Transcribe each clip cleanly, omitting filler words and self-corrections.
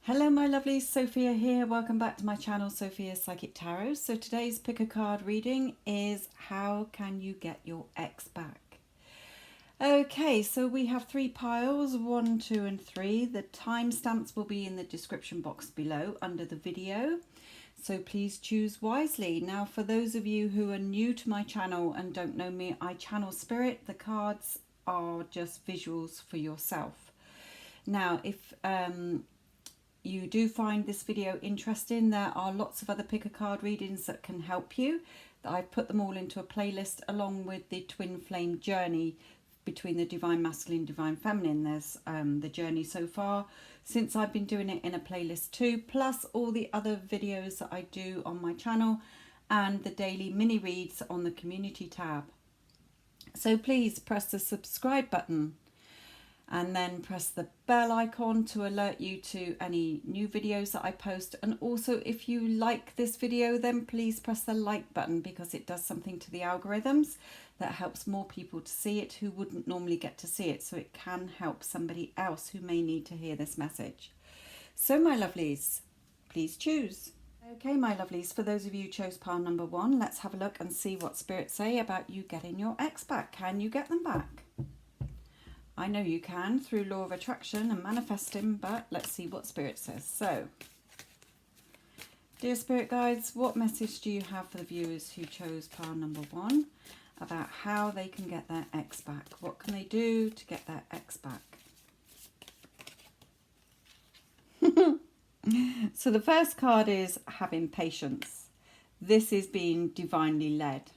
Hello my lovely, Sophia here. Welcome back to my channel, Sophia's Psychic Tarot. So today's pick a card reading is how can you get your ex back? Okay, so we have 3 piles, 1, 2 and 3. The timestamps will be in the description box below under the video. So please choose wisely. Now for those of you who are new to my channel and don't know me, I channel spirit. The cards are just visuals for yourself. Now if you do find this video interesting, there are lots of other pick a card readings that can help you. I've put them all into a playlist along with the twin flame journey between the divine masculine, divine feminine. There's the journey so far since I've been doing it in a playlist too, plus all the other videos that I do on my channel and the daily mini reads on the community tab. So please press the subscribe button and then press the bell icon to alert you to any new videos that I post. And also if you like this video, then please press the like button, because it does something to the algorithms that helps more people to see it who wouldn't normally get to see it, so it can help somebody else who may need to hear this message. So my lovelies, please choose. Okay my lovelies, for those of you who chose pile number 1, let's have a look and see what spirits say about you getting your ex back. Can you get them back? I know you can through law of attraction and manifesting, but let's see what Spirit says. So, dear Spirit guides, what message do you have for the viewers who chose pile number 1 about how they can get their ex back? What can they do to get their ex back? So the first card is having patience. This is being divinely led.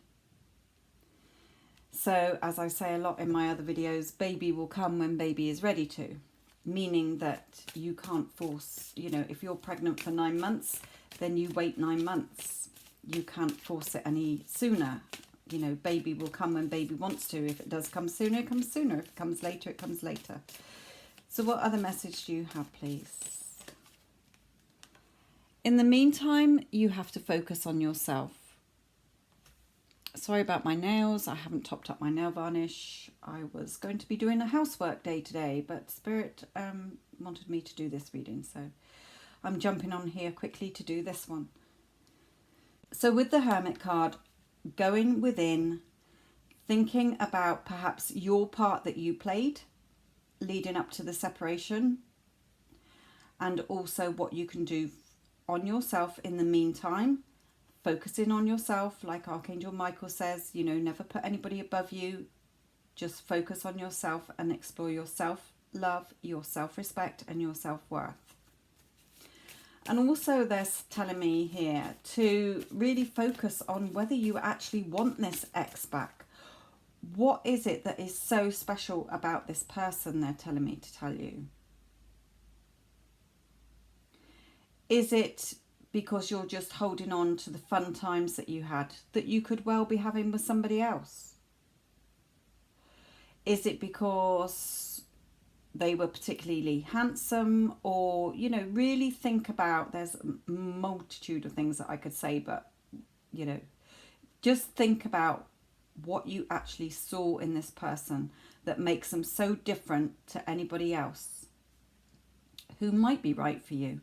So, as I say a lot in my other videos, baby will come when baby is ready to. Meaning that you can't force, if you're pregnant for 9 months, then you wait 9 months. You can't force it any sooner. Baby will come when baby wants to. If it does come sooner, it comes sooner. If it comes later, it comes later. So what other message do you have, please? In the meantime, you have to focus on yourself. Sorry about my nails. I haven't topped up my nail varnish. I was going to be doing a housework day today, but Spirit wanted me to do this reading, so I'm jumping on here quickly to do this one. So with the Hermit card, going within, thinking about perhaps your part that you played leading up to the separation, and also what you can do on yourself in the meantime. Focusing on yourself, like Archangel Michael says, never put anybody above you. Just focus on yourself and explore your self-love, your self-respect and your self-worth. And also they're telling me here to really focus on whether you actually want this ex back. What is it that is so special about this person, they're telling me to tell you? Is it because you're just holding on to the fun times that you had, that you could well be having with somebody else? Is it because they were particularly handsome? Or, really think about, there's a multitude of things that I could say, but, just think about what you actually saw in this person that makes them so different to anybody else who might be right for you.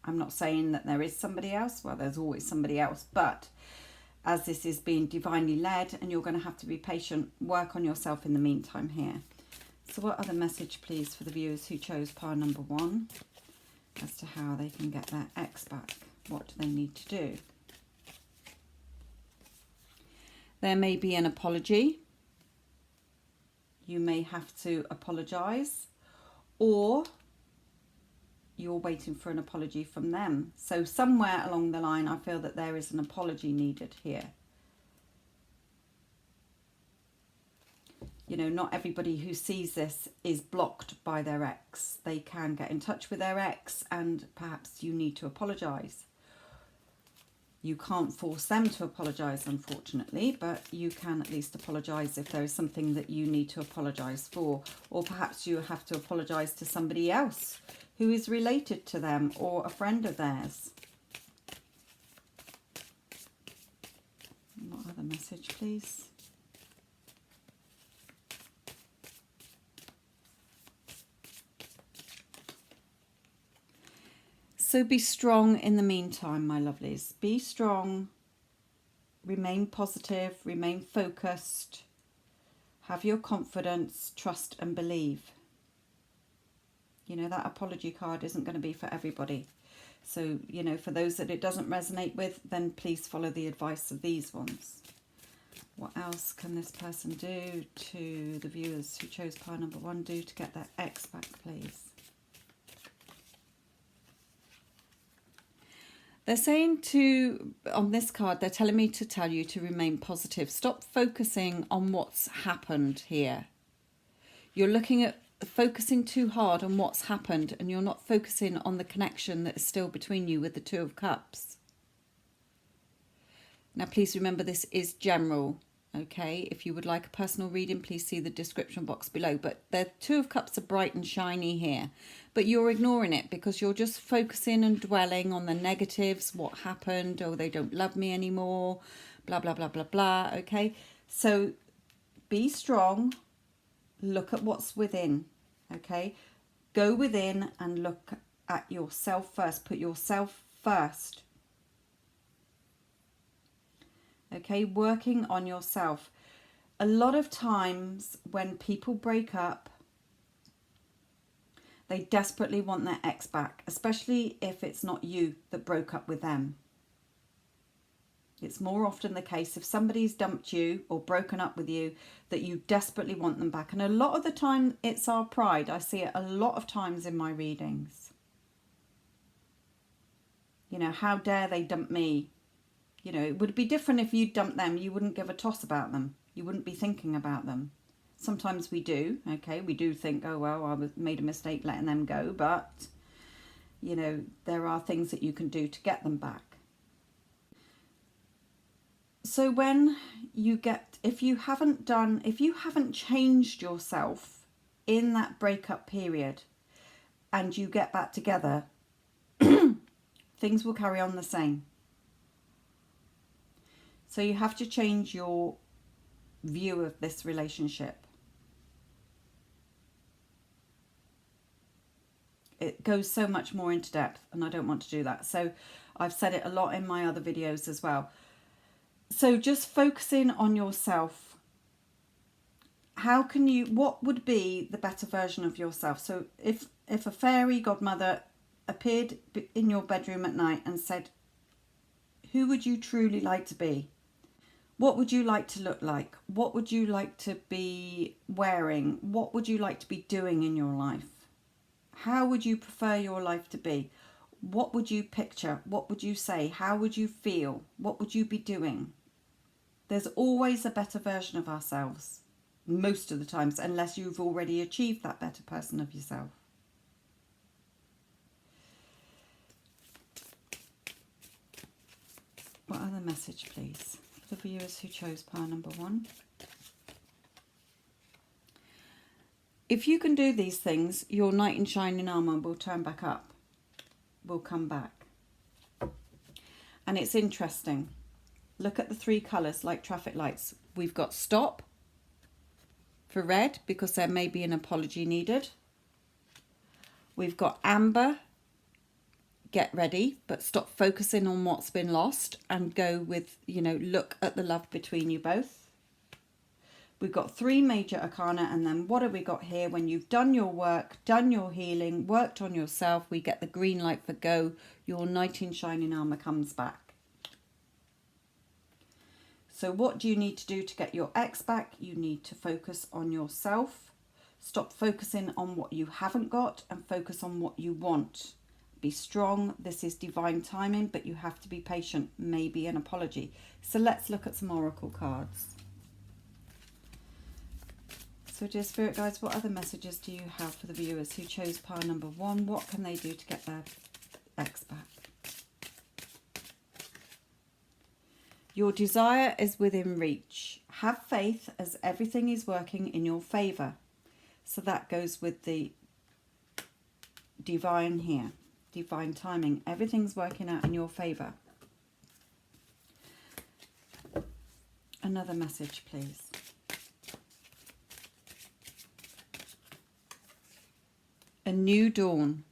I'm not saying that there is somebody else. Well, there's always somebody else. But as this is being divinely led and you're going to have to be patient, work on yourself in the meantime here. So what other message, please, for the viewers who chose pile number 1 as to how they can get their ex back? What do they need to do? There may be an apology. You may have to apologise, or you're waiting for an apology from them. So somewhere along the line, I feel that there is an apology needed here. Not everybody who sees this is blocked by their ex. They can get in touch with their ex, and perhaps you need to apologise. You can't force them to apologise, unfortunately, but you can at least apologise if there is something that you need to apologise for. Or perhaps you have to apologise to somebody else who is related to them or a friend of theirs. What other message, please? So be strong in the meantime, my lovelies. Be strong. Remain positive. Remain focused. Have your confidence, trust and believe. You know, that apology card isn't going to be for everybody. So, you know, for those that it doesn't resonate with, then please follow the advice of these ones. What else can this person do to the viewers who chose pile number 1? Do to get their ex back, please. They're saying to, on this card, they're telling me to tell you to remain positive. Stop focusing on what's happened here. You're looking at focusing too hard on what's happened and you're not focusing on the connection that is still between you with the Two of Cups. Now, please remember this is general, okay? If you would like a personal reading, please see the description box below. But the Two of Cups are bright and shiny here. But you're ignoring it because you're just focusing and dwelling on the negatives, what happened, oh, they don't love me anymore, blah, blah, blah, blah, blah, okay? So be strong. Look at what's within, okay? Go within and look at yourself first. Put yourself first. Okay, working on yourself. A lot of times when people break up, they desperately want their ex back, especially if it's not you that broke up with them. It's more often the case if somebody's dumped you or broken up with you that you desperately want them back. And a lot of the time it's our pride. I see it a lot of times in my readings. You know, how dare they dump me? You know, it would be different if you dumped them. You wouldn't give a toss about them. You wouldn't be thinking about them. Sometimes we do, okay? We do think, oh, well, I made a mistake letting them go. But, you know, there are things that you can do to get them back. So when you get, if you haven't changed yourself in that breakup period and you get back together, things will carry on the same. So you have to change your view of this relationship. It goes so much more into depth and I don't want to do that. So I've said it a lot in my other videos as well. So just focusing on yourself. How can you, what would be the better version of yourself? So if a fairy godmother appeared in your bedroom at night and said, who would you truly like to be? What would you like to look like? What would you like to be wearing? What would you like to be doing in your life? How would you prefer your life to be? What would you picture? What would you say? How would you feel? What would you be doing? There's always a better version of ourselves, most of the times, unless you've already achieved that better person of yourself. What other message, please, for the viewers who chose pile number 1? If you can do these things, your knight in shining armour will turn back up, will come back. And it's interesting. Look at the 3 colours like traffic lights. We've got stop for red because there may be an apology needed. We've got amber, get ready, but stop focusing on what's been lost and go with, you know, look at the love between you both. We've got 3 major arcana, and then what have we got here? When you've done your work, done your healing, worked on yourself, we get the green light for go. Your knight in shining armour comes back. So what do you need to do to get your ex back? You need to focus on yourself. Stop focusing on what you haven't got and focus on what you want. Be strong. This is divine timing, but you have to be patient. Maybe an apology. So let's look at some oracle cards. So dear spirit guides, what other messages do you have for the viewers who chose pile number 1? What can they do to get their ex back? Your desire is within reach. Have faith as everything is working in your favour. So that goes with the divine here. Divine timing. Everything's working out in your favour. Another message, please. A new dawn.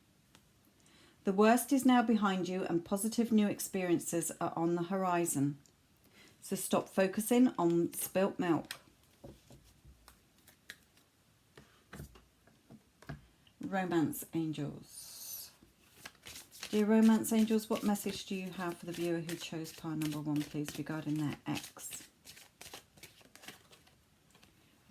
The worst is now behind you and positive new experiences are on the horizon. So stop focusing on spilt milk. Romance angels. Dear romance angels, what message do you have for the viewer who chose pile number 1, please, regarding their ex?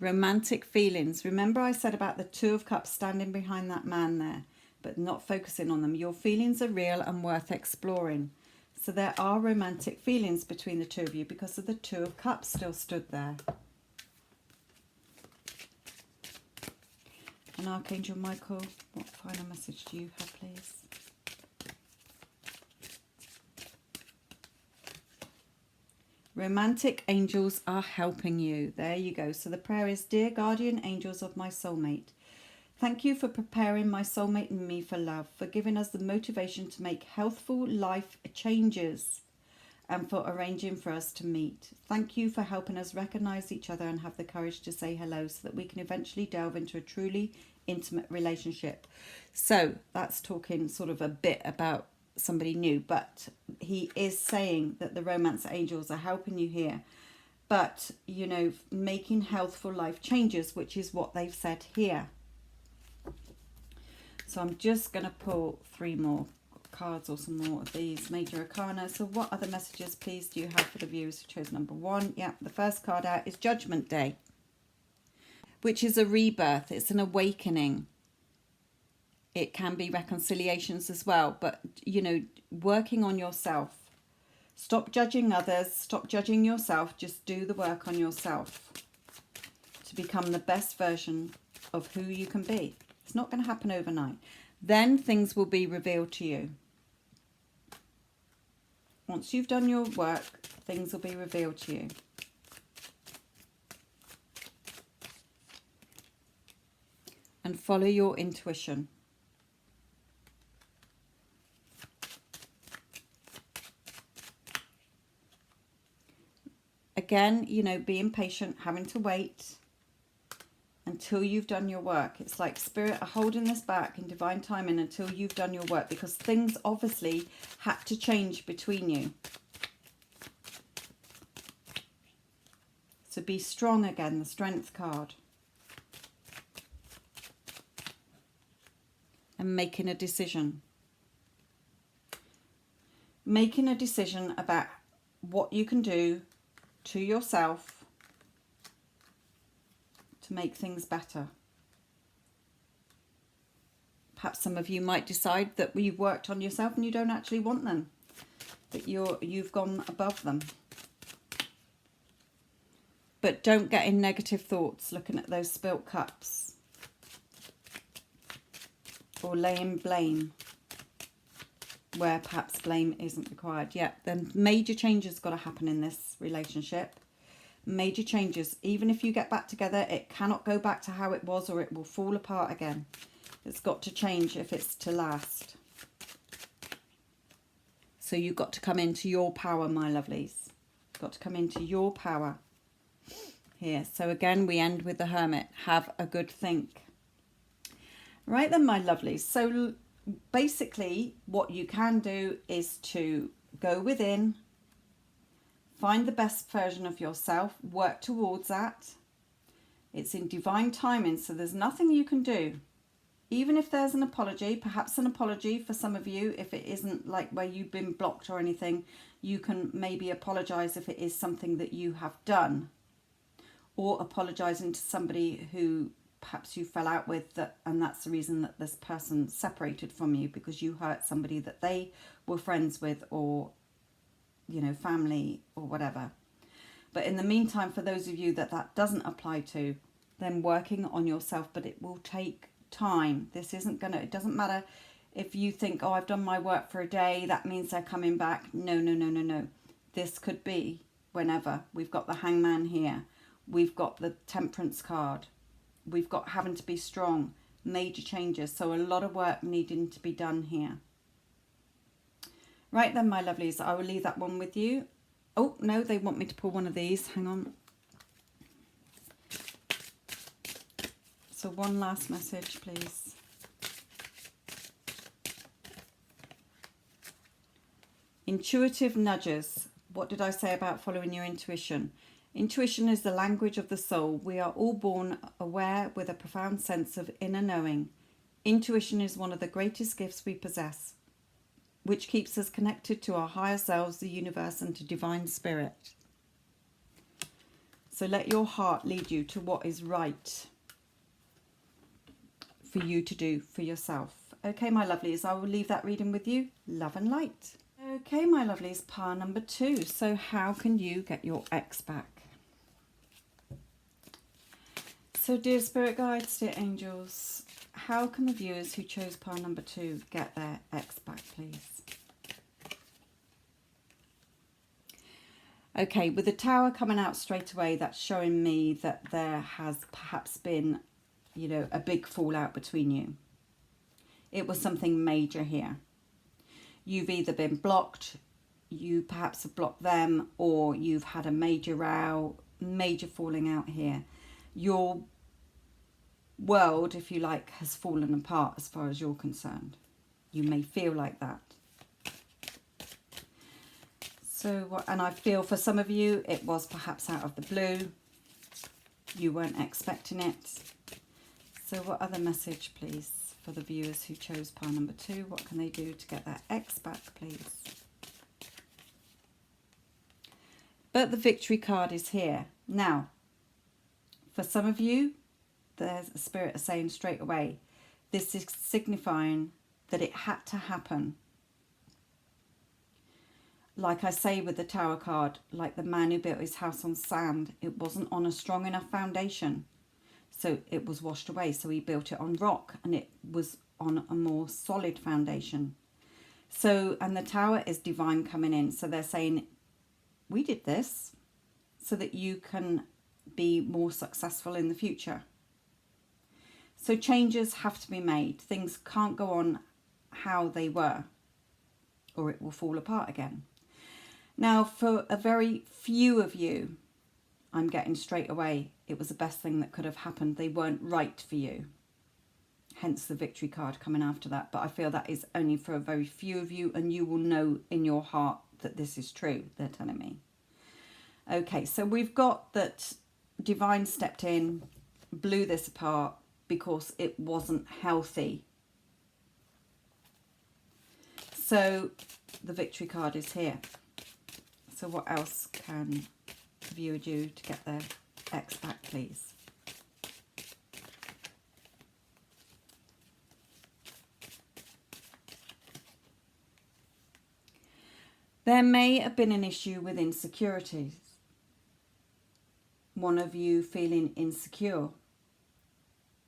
Romantic feelings. Remember I said about the 2 of Cups standing behind that man there, but not focusing on them. Your feelings are real and worth exploring. So there are romantic feelings between the 2 of you because of the 2 of Cups still stood there. And Archangel Michael, what final message do you have, please? Romantic angels are helping you. There you go. So the prayer is, dear guardian angels of my soulmate, thank you for preparing my soulmate and me for love, for giving us the motivation to make healthful life changes, and for arranging for us to meet. Thank you for helping us recognize each other and have the courage to say hello so that we can eventually delve into a truly intimate relationship. So that's talking sort of a bit about somebody new, but he is saying that the romance angels are helping you here, but you know, making healthful life changes, which is what they've said here. So I'm just going to pull 3 more cards or some more of these major arcana. So what other messages, please, do you have for the viewers who chose number 1? Yeah, the first card out is Judgment Day, which is a rebirth. It's an awakening. It can be reconciliations as well, but, you know, working on yourself. Stop judging others. Stop judging yourself. Just do the work on yourself to become the best version of who you can be. It's not going to happen overnight. Then things will be revealed to you. Once you've done your work, things will be revealed to you. And follow your intuition. Again, you know, being patient, having to wait until you've done your work. It's like Spirit are holding this back in divine timing until you've done your work, because things obviously had to change between you. So be strong again, the Strength card. And making a decision. Making a decision about what you can do to yourself to make things better. Perhaps some of you might decide that you've worked on yourself and you don't actually want them, that you've gone above them. But don't get in negative thoughts looking at those spilt cups or laying blame where perhaps blame isn't required. Yeah, then major changes got to happen in this relationship. Major changes. Even if you get back together, it cannot go back to how it was, or it will fall apart again. It's got to change if it's to last. So you've got to come into your power, my lovelies. You've got to come into your power here. So again, we end with the Hermit. Have a good think. Right then, my lovelies. So basically, what you can do is to go within, find the best version of yourself, work towards that. It's in divine timing, so there's nothing you can do. Even if there's an apology, perhaps an apology for some of you, if it isn't like where you've been blocked or anything, you can maybe apologise if it is something that you have done. Or apologising to somebody who perhaps you fell out with, and that's the reason that this person separated from you, because you hurt somebody that they were friends with, or, you know, family or whatever. But in the meantime, for those of you that that doesn't apply to, then working on yourself, but it will take time. This isn't gonna, it doesn't matter if you think, oh, I've done my work for a day, that means they're coming back. No, no, no, no, no. This could be whenever. We've got the Hangman here. We've got the Temperance card. We've got having to be strong, major changes. So a lot of work needing to be done here. Right then, my lovelies, I will leave that one with you. Oh, no, they want me to pull one of these. Hang on. So one last message, please. Intuitive nudges. What did I say about following your intuition? Intuition is the language of the soul. We are all born aware with a profound sense of inner knowing. Intuition is one of the greatest gifts we possess, which keeps us connected to our higher selves, the universe, and to divine spirit. So let your heart lead you to what is right for you to do for yourself. Okay, my lovelies, I will leave that reading with you. Love and light. Okay, my lovelies, pile number 2. So how can you get your ex back? So dear spirit guides, dear angels, how can the viewers who chose pile number 2 get their ex back, please? Okay, with the Tower coming out straight away, that's showing me that there has perhaps been, you know, a big fallout between you. It was something major here. You've either been blocked, you perhaps have blocked them, or you've had a major row, major falling out here. Your world, if you like, has fallen apart as far as you're concerned. You may feel like that. So, and I feel for some of you, it was perhaps out of the blue. You weren't expecting it. So what other message, please, for the viewers who chose pile number 2? What can they do to get their ex back, please? But the victory card is here. Now, for some of you, there's a spirit saying straight away, this is signifying that it had to happen. Like I say with the Tower card, like the man who built his house on sand, it wasn't on a strong enough foundation. So it was washed away. So he built it on rock and it was on a more solid foundation. So, and the Tower is divine coming in. So they're saying, we did this so that you can be more successful in the future. So changes have to be made. Things can't go on how they were, or it will fall apart again. Now, for a very few of you, I'm getting straight away, it was the best thing that could have happened. They weren't right for you. Hence the victory card coming after that. But I feel that is only for a very few of you, and you will know in your heart that this is true, they're telling me. Okay, so we've got that divine stepped in, blew this apart because it wasn't healthy. So the victory card is here. So what else can the viewer do to get their ex back, please? There may have been an issue with insecurities. One of you feeling insecure.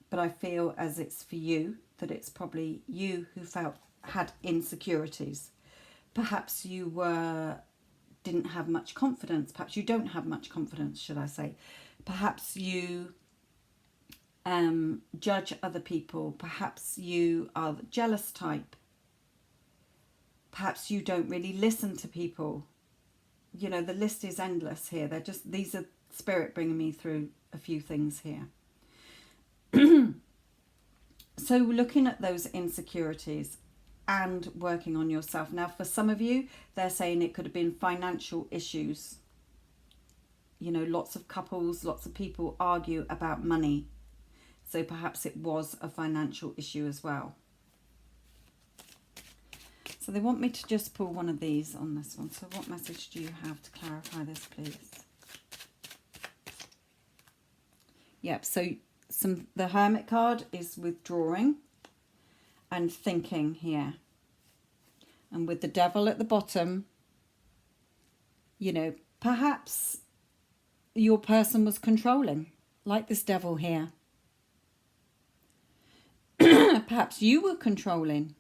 But I feel as it's for you, that it's probably you who had insecurities. Perhaps you didn't have much confidence. Perhaps you don't have much confidence, should I say. Perhaps you judge other people. Perhaps you are the jealous type. Perhaps you don't really listen to people. You know, the list is endless here. These are spirit bringing me through a few things here. So looking at those insecurities and working on yourself. Now, for some of you, they're saying it could have been financial issues. You know, lots of couples, lots of people argue about money. So perhaps it was a financial issue as well. So they want me to just pull one of these on this one. So what message do you have to clarify this, please? Yep, so the Hermit card is withdrawing and thinking here. And with the Devil at the bottom, you know, perhaps your person was controlling, like this Devil here. Perhaps you were controlling.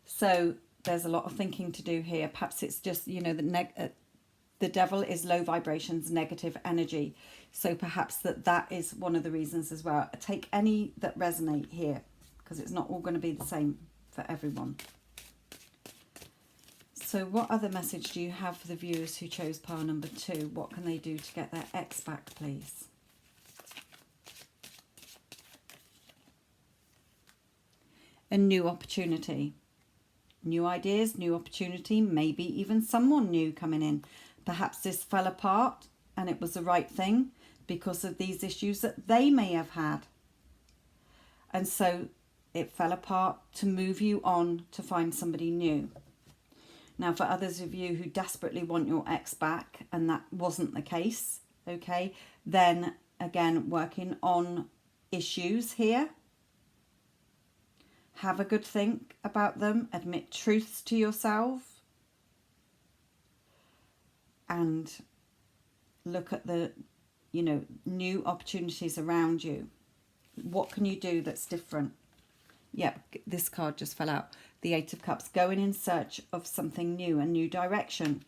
So there's a lot of thinking to do here. Perhaps it's just, you know, the Devil is low vibrations, negative energy. So perhaps that is one of the reasons as well. Take any that resonate here, because it's not all going to be the same for everyone. So what other message do you have for the viewers who chose pile number 2? What can they do to get their ex back, please? A new opportunity. New ideas, new opportunity, maybe even someone new coming in. Perhaps this fell apart and it was the right thing because of these issues that they may have had. And so it fell apart to move you on to find somebody new. Now, for others of you who desperately want your ex back and that wasn't the case, okay, then again, working on issues here. Have a good think about them. Admit truths to yourself. And look at the, new opportunities around you. What can you do that's different? Yep, this card just fell out. The Eight of Cups, going in search of something new, a new direction.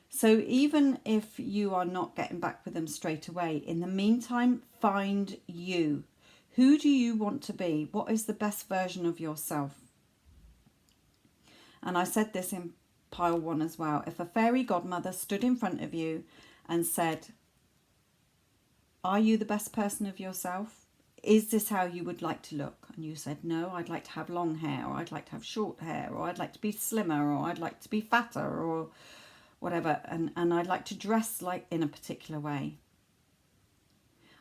So even if you are not getting back with them straight away, in the meantime, find you. Who do you want to be? What is the best version of yourself? And I said this in pile 1 as well. If a fairy godmother stood in front of you and said, are you the best person of yourself? Is this how you would like to look? And you said, no, I'd like to have long hair, or I'd like to have short hair, or I'd like to be slimmer, or I'd like to be fatter, or whatever. And I'd like to dress like in a particular way.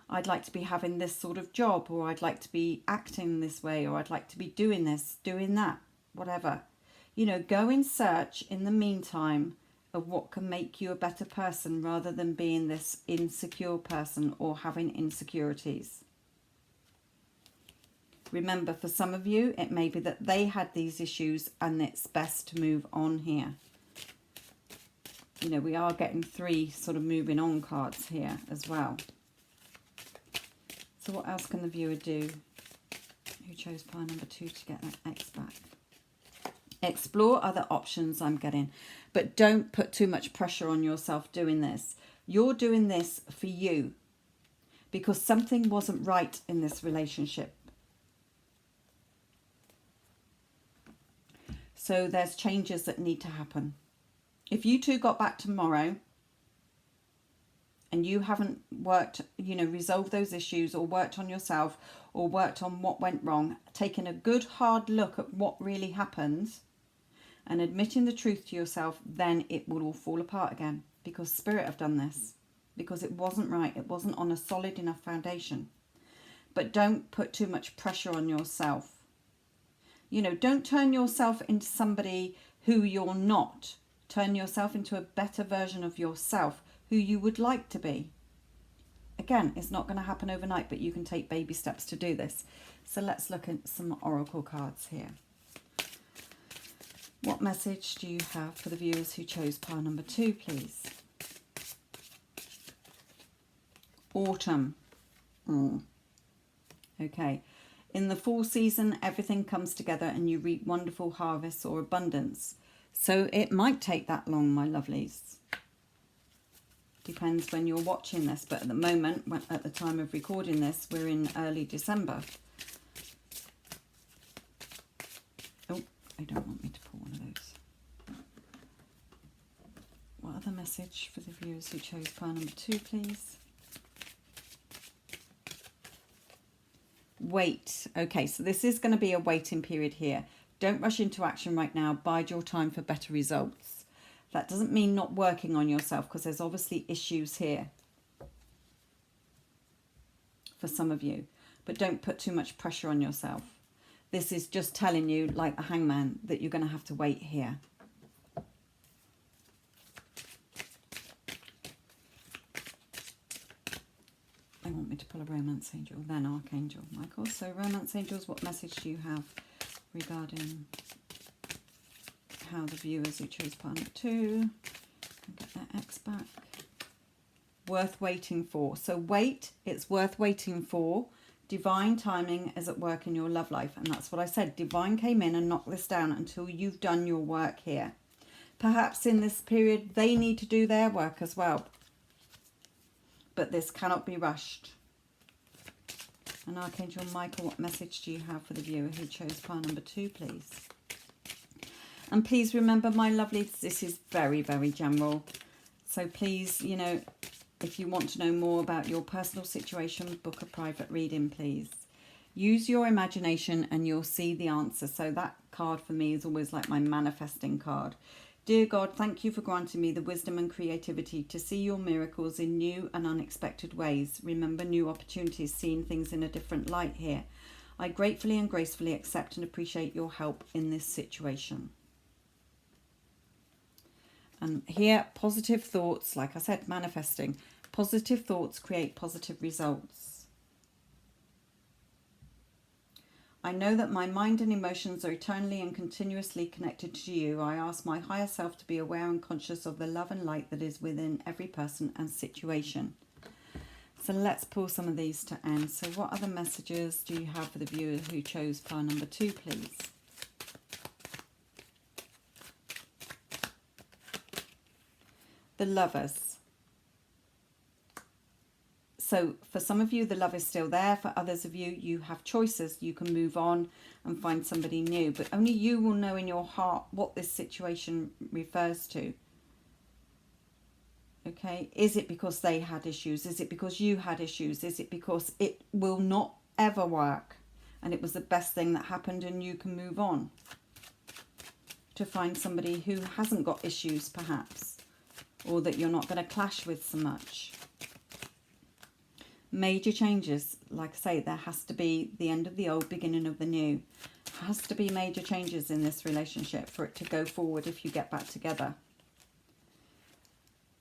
I'd like to be having this sort of job, or I'd like to be acting this way, or I'd like to be doing this, doing that, whatever. Go in search in the meantime of what can make you a better person rather than being this insecure person or having insecurities. Remember, for some of you, it may be that they had these issues and it's best to move on here. We are getting 3 sort of moving on cards here as well. So what else can the viewer do who chose pile number 2 to get that X back? Explore other options, I'm getting. But don't put too much pressure on yourself doing this. You're doing this for you because something wasn't right in this relationship. So there's changes that need to happen. If you two got back tomorrow and you haven't worked, resolved those issues or worked on yourself or worked on what went wrong, taking a good hard look at what really happened and admitting the truth to yourself, then it will all fall apart again because Spirit have done this, because it wasn't right. It wasn't on a solid enough foundation. But don't put too much pressure on yourself. Don't turn yourself into somebody who you're not. Turn yourself into a better version of yourself, who you would like to be. Again, it's not going to happen overnight, but you can take baby steps to do this. So let's look at some oracle cards here. What message do you have for the viewers who chose pile number 2, please? Autumn. Okay. In the fall season, everything comes together and you reap wonderful harvests or abundance. So it might take that long, my lovelies. Depends when you're watching this, but at the moment, at the time of recording this, we're in early December. Oh, I don't want me to pull one of those. What other message for the viewers who chose pile number 2, please? Wait. Okay, so this is going to be a waiting period here. Don't rush into action right now. Bide your time for better results. That doesn't mean not working on yourself, because there's obviously issues here for some of you. But don't put too much pressure on yourself. This is just telling you, like the Hangman, that you're going to have to wait here. They want me to pull a Romance Angel, then Archangel Michael. So Romance Angels, what message do you have regarding how the viewers who chose pile number 2 can get their X back? Worth waiting for. So wait, it's worth waiting for. Divine timing is at work in your love life. And that's what I said. Divine came in and knocked this down until you've done your work here. Perhaps in this period, they need to do their work as well. But this cannot be rushed. And Archangel Michael, what message do you have for the viewer who chose pile number 2, please? And please remember, my lovelies, this is very, very general. So please, if you want to know more about your personal situation, book a private reading, please. Use your imagination and you'll see the answer. So that card for me is always like my manifesting card. Dear God, thank you for granting me the wisdom and creativity to see your miracles in new and unexpected ways. Remember new opportunities, seeing things in a different light here. I gratefully and gracefully accept and appreciate your help in this situation. And here, positive thoughts, like I said, manifesting. Positive thoughts create positive results. I know that my mind and emotions are eternally and continuously connected to you. I ask my higher self to be aware and conscious of the love and light that is within every person and situation. So let's pull some of these to end. So what other messages do you have for the viewer who chose pile number 2, please? The Lovers. So for some of you, the love is still there. For others of you, you have choices. You can move on and find somebody new. But only you will know in your heart what this situation refers to. Okay? Is it because they had issues? Is it because you had issues? Is it because it will not ever work and it was the best thing that happened and you can move on? To find somebody who hasn't got issues, perhaps. Or that you're not going to clash with so much. Major changes, like I say, there has to be the end of the old, beginning of the new. Has to be major changes in this relationship for it to go forward if you get back together.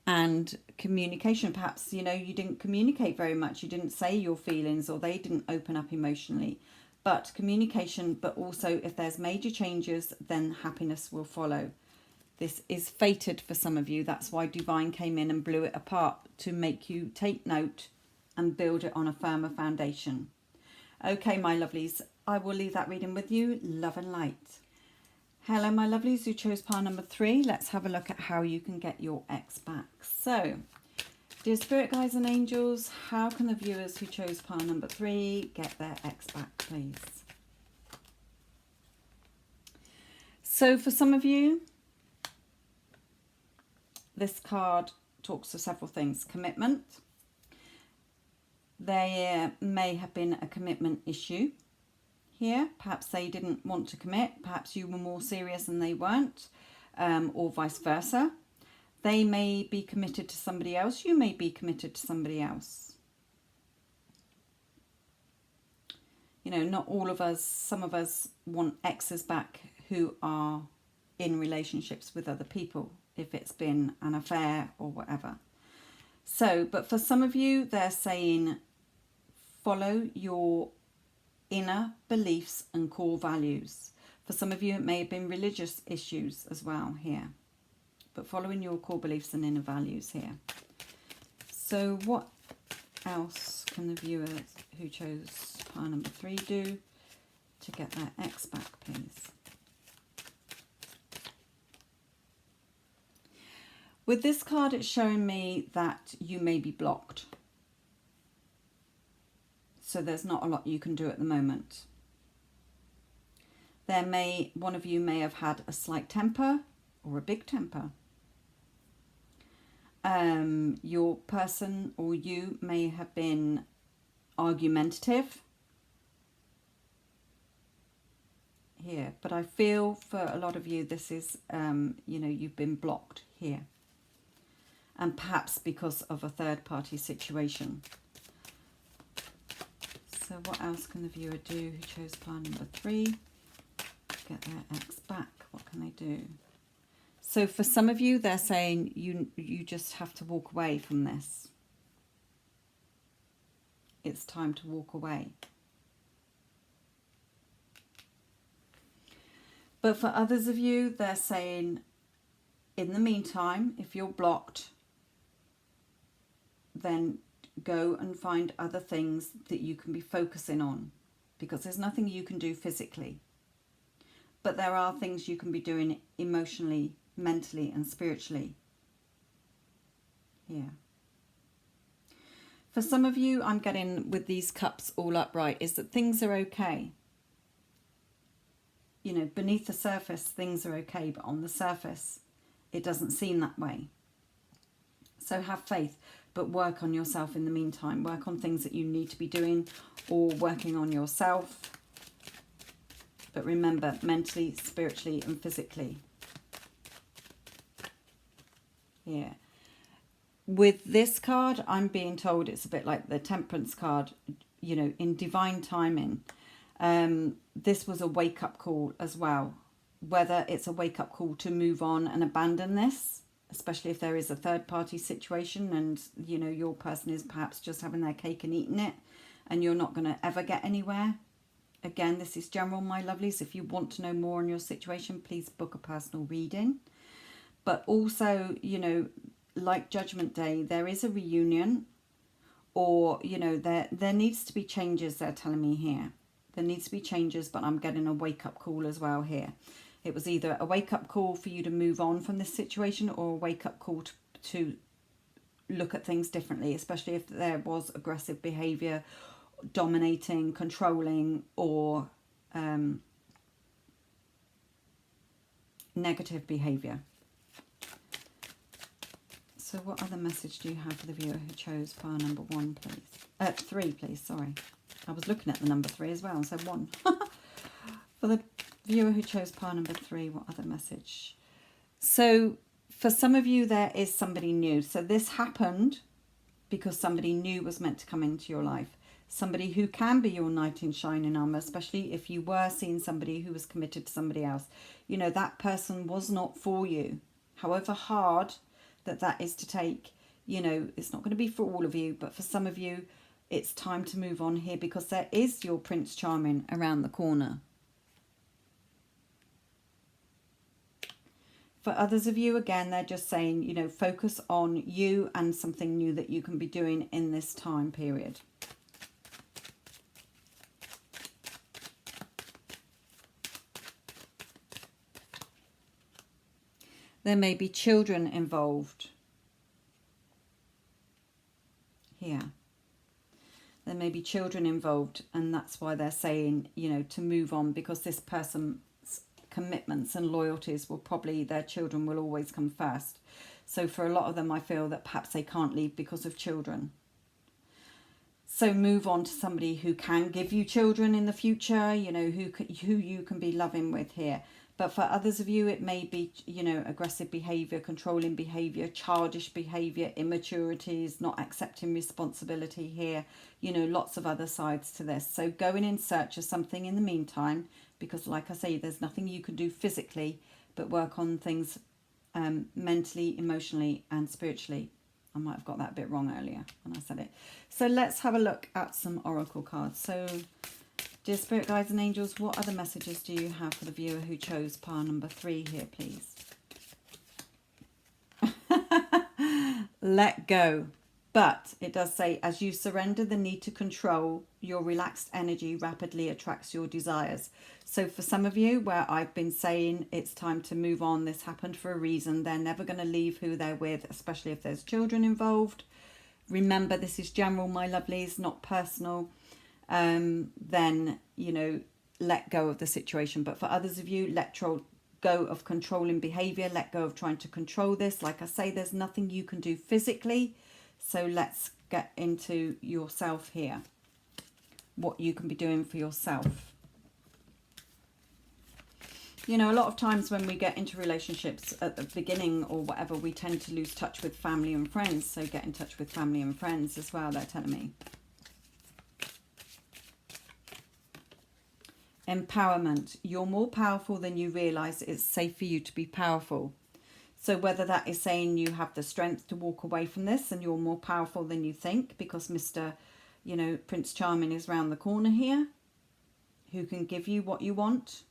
And communication, perhaps, you know, you didn't communicate very much. You didn't say your feelings or they didn't open up emotionally. But communication, but also if there's major changes, then happiness will follow. This is fated for some of you. That's why Divine came in and blew it apart to make you take note and build it on a firmer foundation. Okay, my lovelies, I will leave that reading with you. Love and light. Hello, my lovelies who chose pile number 3. Let's have a look at how you can get your ex back. So, dear spirit guides and angels, how can the viewers who chose pile number 3 get their ex back, please? So, for some of you, this card talks of several things. Commitment. There may have been a commitment issue here. Perhaps they didn't want to commit. Perhaps you were more serious and they weren't, or vice versa. They may be committed to somebody else. You may be committed to somebody else. You know, not all of us, some of us want exes back who are in relationships with other people, if it's been an affair or whatever. So, but for some of you, they're saying follow your inner beliefs and core values. For some of you, it may have been religious issues as well here. But following your core beliefs and inner values here. So what else can the viewers who chose pile number 3 do to get their ex back, please? With this card, it's showing me that you may be blocked. So there's not a lot you can do at the moment. One of you may have had a slight temper or a big temper. Your person or you may have been argumentative here. But I feel for a lot of you, this is, you know, you've been blocked here. And perhaps because of a third-party situation. So what else can the viewer do who chose pile number 3? Get their ex back. What can they do? So for some of you, they're saying you just have to walk away from this. It's time to walk away. But for others of you, they're saying, in the meantime, if you're blocked, then go and find other things that you can be focusing on, because there's nothing you can do physically. But there are things you can be doing emotionally, mentally and spiritually. Here. For some of you, I'm getting with these cups all upright, is that things are okay. You know, beneath the surface, things are okay, but on the surface, it doesn't seem that way. So have faith. but work on yourself in the meantime. Work on things that you need to be doing or working on yourself. But remember, mentally, spiritually and physically. Yeah. With this card, I'm being told it's a bit like the Temperance card, you know, in divine timing. This was a wake-up call as well. Whether it's a wake-up call to move on and abandon this, especially if there is a third-party situation and, you know, your person is perhaps just having their cake and eating it and you're not going to ever get anywhere. Again, this is general, my lovelies. If you want to know more on your situation, please book a personal reading. But also, you know, like Judgment Day, there is a reunion, or, you know, there needs to be changes, they're telling me here. There needs to be changes, but I'm getting a wake-up call as well here. It was either a wake-up call for you to move on from this situation or a wake-up call to look at things differently, especially if there was aggressive behaviour, dominating, controlling, or negative behaviour. So what other message do you have for the viewer who chose pile number 1, please? 3, please, sorry. I was looking at the number 3 as well and said 1. For the viewer who chose pile number 3, what other message? So for some of you, there is somebody new. So this happened because somebody new was meant to come into your life. Somebody who can be your knight in shining armour, especially if you were seeing somebody who was committed to somebody else. You know, that person was not for you. However hard that is to take, you know, it's not going to be for all of you, but for some of you, it's time to move on here because there is your Prince Charming around the corner. For others of you, again, they're just saying, you know, focus on you and something new that you can be doing in this time period. There may be children involved here. There may be children involved, and that's why they're saying, you know, to move on, because this person's commitments and loyalties will probably, their children will always come first. So for a lot of them, I feel that perhaps they can't leave because of children. So move on to somebody who can give you children in the future, you know, who you can be loving with here. But for others of you, it may be, you know, aggressive behaviour, controlling behaviour, childish behaviour, immaturities, not accepting responsibility here. You know, lots of other sides to this. So going in search of something in the meantime, because like I say, there's nothing you can do physically, but work on things mentally, emotionally and spiritually. I might have got that a bit wrong earlier when I said it. So let's have a look at some oracle cards. So, dear Spirit Guides and Angels, what other messages do you have for the viewer who chose pile number 3 here, please? Let go. But it does say, as you surrender the need to control, your relaxed energy rapidly attracts your desires. So for some of you, where I've been saying it's time to move on, this happened for a reason. They're never going to leave who they're with, especially if there's children involved. Remember, this is general, my lovelies, not personal. Then, you know, let go of the situation. But for others of you, let go of controlling behaviour, let go of trying to control this. Like I say, there's nothing you can do physically. So let's get into yourself here. What you can be doing for yourself. You know, a lot of times when we get into relationships at the beginning or whatever, we tend to lose touch with family and friends. So get in touch with family and friends as well, they're telling me. Empowerment. You're more powerful than you realise. It's safe for you to be powerful. So whether that is saying you have the strength to walk away from this and you're more powerful than you think because Mr. you know, Prince Charming is round the corner here, who can give you what you want.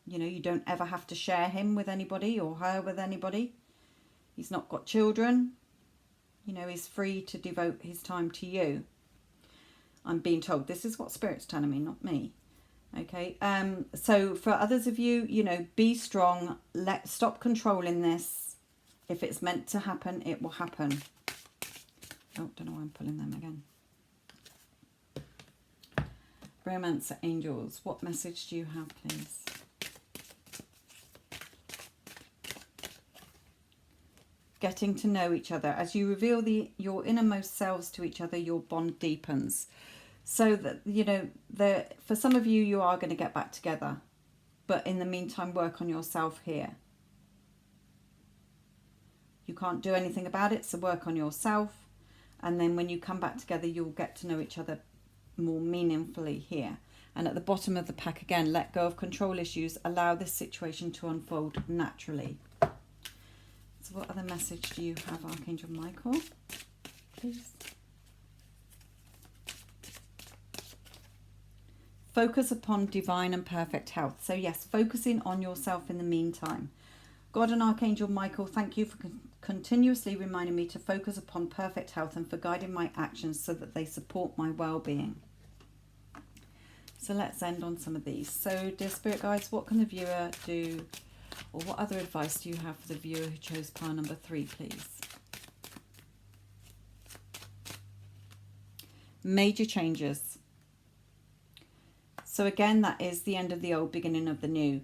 You know, you don't ever have to share him with anybody or her with anybody. He's not got children. You know, he's free to devote his time to you. I'm being told this is what Spirit's telling me, not me. Okay, so for others of you, you know, be strong. Stop controlling this. If it's meant to happen, it will happen. Oh, don't know why I'm pulling them again. Romance Angels, what message do you have, please? getting to know each other. As you reveal your innermost selves to each other, your bond deepens. So that, you know, for some of you, you are going to get back together. But in the meantime, work on yourself here. You can't do anything about it, so work on yourself. And then when you come back together, you'll get to know each other more meaningfully here. And at the bottom of the pack again, let go of control issues. Allow this situation to unfold naturally. So what other message do you have, Archangel Michael? Please. Focus upon divine and perfect health. So yes, focusing on yourself in the meantime. God and Archangel Michael, thank you for continuously reminding me to focus upon perfect health and for guiding my actions so that they support my well-being. So let's end on some of these. So dear Spirit Guides, what can the viewer do, or what other advice do you have for the viewer who chose pile number 3, please? Major changes. So again, that is the end of the old, beginning of the new.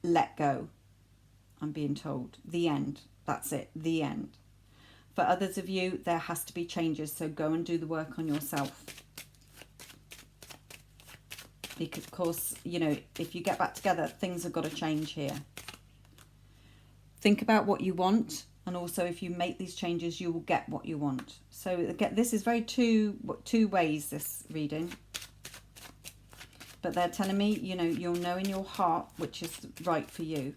Let go. I'm being told. The end. That's it. The end. For others of you, there has to be changes. So go and do the work on yourself. Because, of course, you know, if you get back together, things have got to change here. Think about what you want. And also, if you make these changes, you will get what you want. So again, this is very two ways, this reading. But they're telling me, you know, you'll know in your heart which is right for you.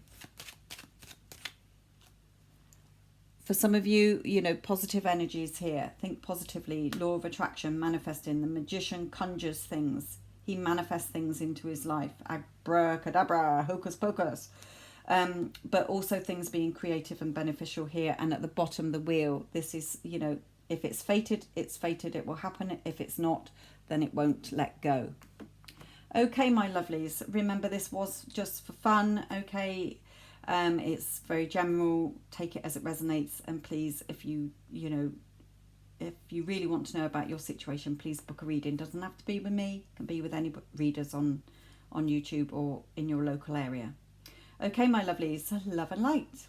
For some of you, you know, positive energies here. Think positively. Law of attraction, manifesting. The magician conjures things. He manifests things into his life. Abracadabra, hocus pocus. But also things being creative and beneficial here. And at the bottom, the wheel. This is, you know, if it's fated, it's fated. It will happen. If it's not, then it won't let go. Okay, my lovelies. Remember, this was just for fun. Okay. It's very general. Take it as it resonates, and please, if you really want to know about your situation, please book a reading. Doesn't have to be with me. It can be with any readers on YouTube or in your local area. Okay, my lovelies, love and light.